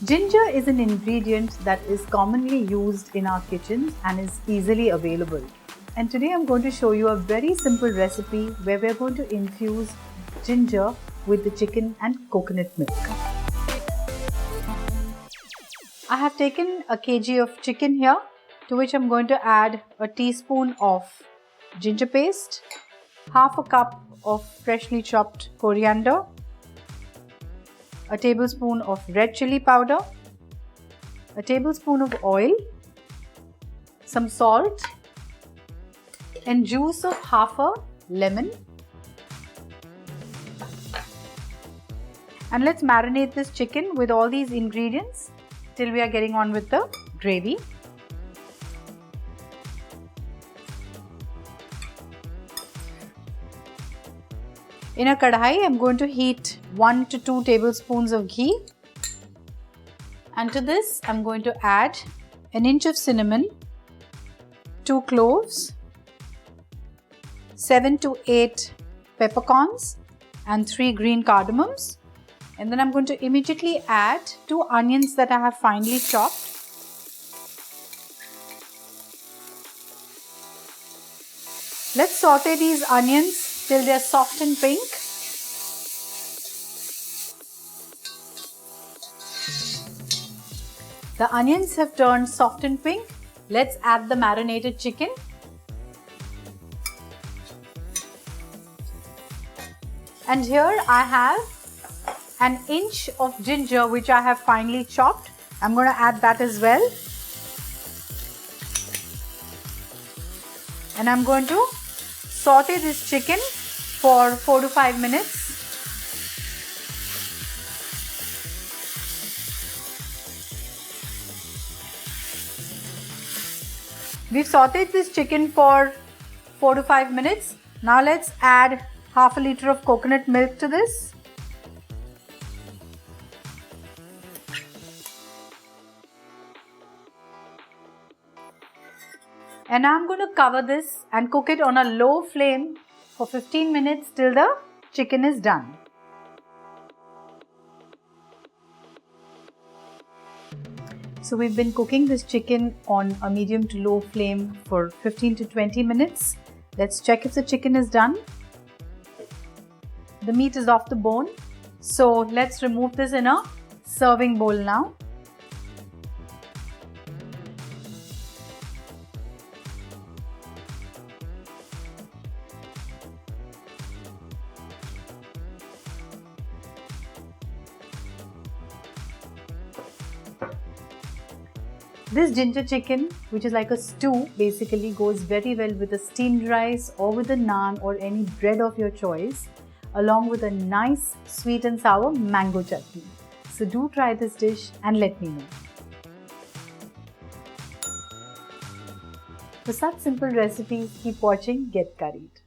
Ginger is an ingredient that is commonly used in our kitchens and is easily available. And today I'm going to show you a very simple recipe where we're going to infuse ginger with the chicken and coconut milk. I have taken a kg of chicken here, to which I'm going to add a teaspoon of ginger paste, half a cup of freshly chopped coriander, a tablespoon of red chilli powder, a tablespoon of oil, some salt, and juice of half a lemon. And let's marinate this chicken with all these ingredients till we are getting on with the gravy. In a kadhai, I'm going to heat 1 to 2 tablespoons of ghee. And to this, I'm going to add an inch of cinnamon, 2 cloves, 7 to 8 peppercorns, and 3 green cardamoms. And then I'm going to immediately add 2 onions that I have finely chopped. Let's saute these onions till they are soft and pink. The onions have turned soft and pink. Let's add the marinated chicken. And here I have an inch of ginger which I have finely chopped. I'm going to add that as well. And I'm going to saute this chicken for 4 to 5 minutes. We've sauteed this chicken for 4 to 5 minutes. Now let's add half a liter of coconut milk to this. And now I'm going to cover this and cook it on a low flame for 15 minutes till the chicken is done. So we've been cooking this chicken on a medium to low flame for 15 to 20 minutes. Let's check if the chicken is done. The meat is off the bone. So let's remove this in a serving bowl now. This ginger chicken, which is like a stew, basically goes very well with a steamed rice or with a naan or any bread of your choice, along with a nice sweet and sour mango chutney. So do try this dish and let me know. For such simple recipes, keep watching Get Curried.